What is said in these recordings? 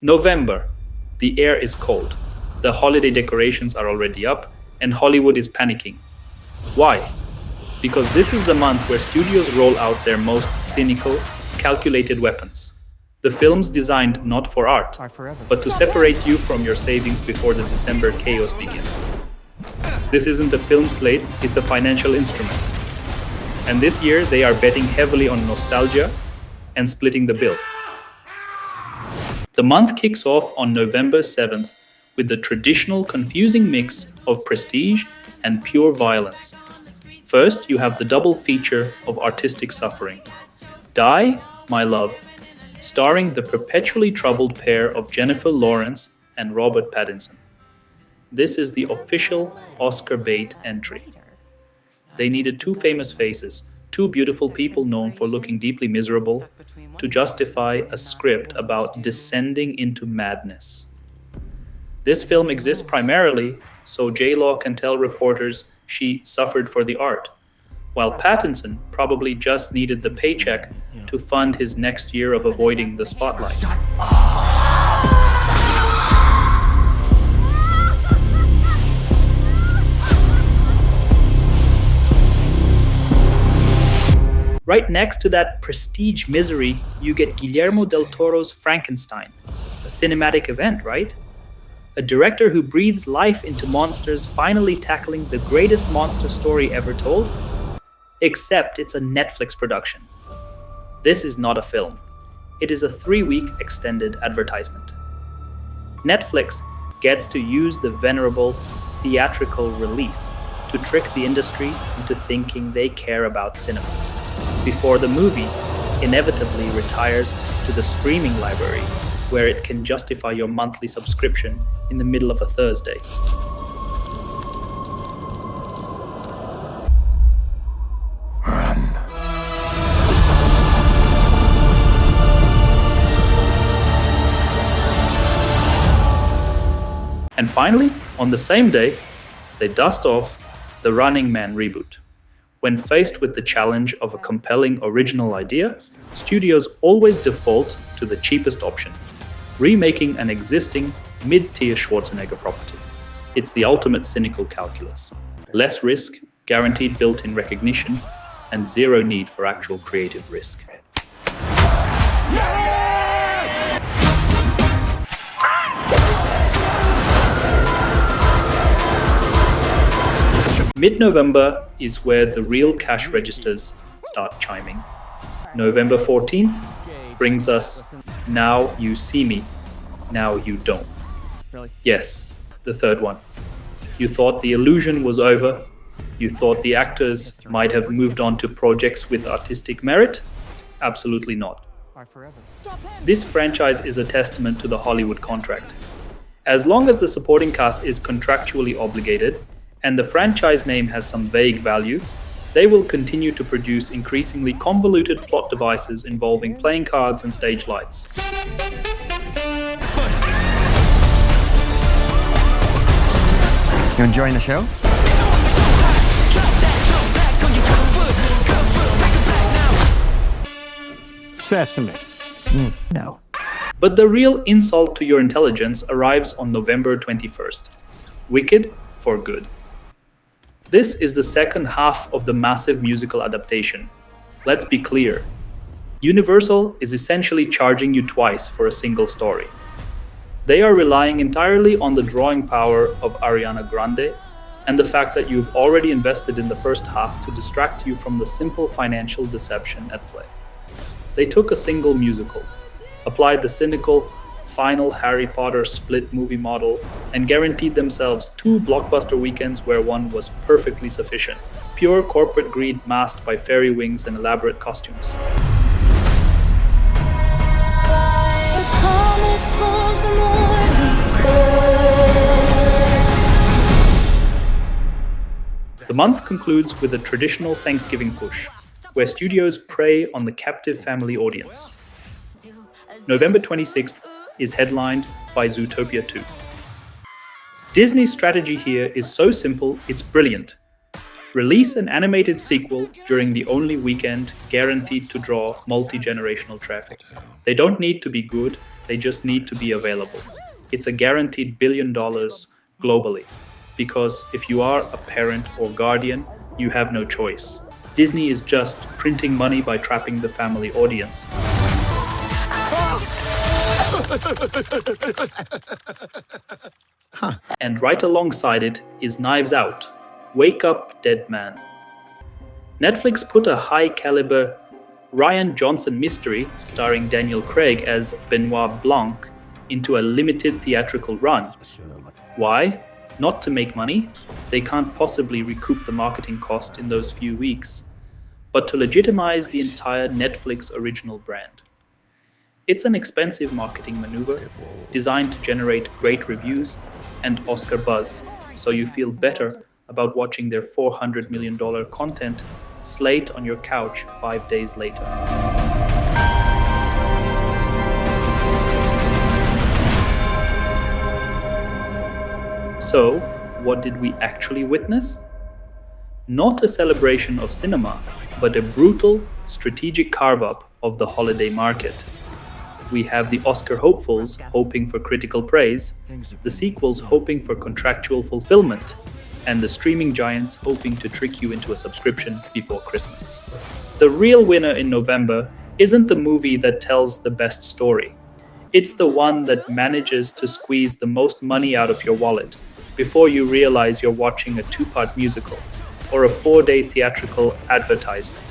November. The air is cold. The holiday decorations are already up, and Hollywood is panicking. Why? Because this is the month where studios roll out their most cynical, calculated weapons. The films designed not for art, but to separate you from your savings before the December chaos begins. This isn't a film slate, it's a financial instrument. And this year they are betting heavily on nostalgia and splitting the bill. The month kicks off on November 7th with the traditional confusing mix of prestige and pure violence. First, you have the double feature of artistic suffering. Die, My Love, starring the perpetually troubled pair of Jennifer Lawrence and Robert Pattinson. This is the official Oscar bait entry. They needed two famous faces, two beautiful people known for looking deeply miserable, to justify a script about descending into madness. This film exists primarily so J-Law can tell reporters she suffered for the art, while Pattinson probably just needed the paycheck to fund his next year of avoiding the spotlight. Right next to that prestige misery, you get Guillermo del Toro's Frankenstein, a cinematic event, right? A director who breathes life into monsters finally tackling the greatest monster story ever told? Except it's a Netflix production. This is not a film. It is a 3-week extended advertisement. Netflix gets to use the venerable theatrical release to trick the industry into thinking they care about cinema, before the movie inevitably retires to the streaming library, where it can justify your monthly subscription in the middle of a Thursday. And finally, on the same day, they dust off the Running Man reboot. When faced with the challenge of a compelling original idea, studios always default to the cheapest option, remaking an existing mid-tier Schwarzenegger property. It's the ultimate cynical calculus. Less risk, guaranteed built-in recognition, and zero need for actual creative risk. Mid-November is where the real cash registers start chiming. November 14th brings us Now You See Me, Now You Don't. Yes, the third one. You thought the illusion was over? You thought the actors might have moved on to projects with artistic merit? Absolutely not. This franchise is a testament to the Hollywood contract. As long as the supporting cast is contractually obligated, and the franchise name has some vague value, they will continue to produce increasingly convoluted plot devices involving playing cards and stage lights. You enjoying the show? Sesame. No. But the real insult to your intelligence arrives on November 21st. Wicked for Good. This is the second half of the massive musical adaptation. Let's be clear. Universal is essentially charging you twice for a single story. They are relying entirely on the drawing power of Ariana Grande and the fact that you've already invested in the first half to distract you from the simple financial deception at play. They took a single musical, applied the cynical final Harry Potter split movie model, and guaranteed themselves 2 blockbuster weekends where one was perfectly sufficient. Pure corporate greed masked by fairy wings and elaborate costumes. The month concludes with a traditional Thanksgiving push, where studios prey on the captive family audience. November 26th is headlined by Zootopia 2. Disney's strategy here is so simple, it's brilliant. Release an animated sequel during the only weekend guaranteed to draw multi-generational traffic. They don't need to be good, They just need to be available. It's a guaranteed $1 billion globally. Because if you are a parent or guardian, you have no choice. Disney is just printing money by trapping the family audience. And right alongside it is Knives Out. Wake Up, Dead Man. Netflix put a high-caliber Rian Johnson mystery starring Daniel Craig as Benoit Blanc into a limited theatrical run. Why? Not to make money. They can't possibly recoup the marketing cost in those few weeks, but to legitimize the entire Netflix original brand. It's an expensive marketing maneuver designed to generate great reviews and Oscar buzz, so you feel better about watching their $400 million content slate on your couch 5 days later. So, what did we actually witness? Not a celebration of cinema, but a brutal, strategic carve-up of the holiday market. We have the Oscar hopefuls hoping for critical praise, the sequels hoping for contractual fulfillment, and the streaming giants hoping to trick you into a subscription before Christmas. The real winner in November isn't the movie that tells the best story. It's the one that manages to squeeze the most money out of your wallet before you realize you're watching a 2-part musical or a 4-day theatrical advertisement.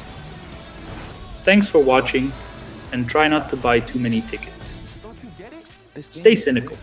Thanks for watching, and try not to buy too many tickets. Stay cynical.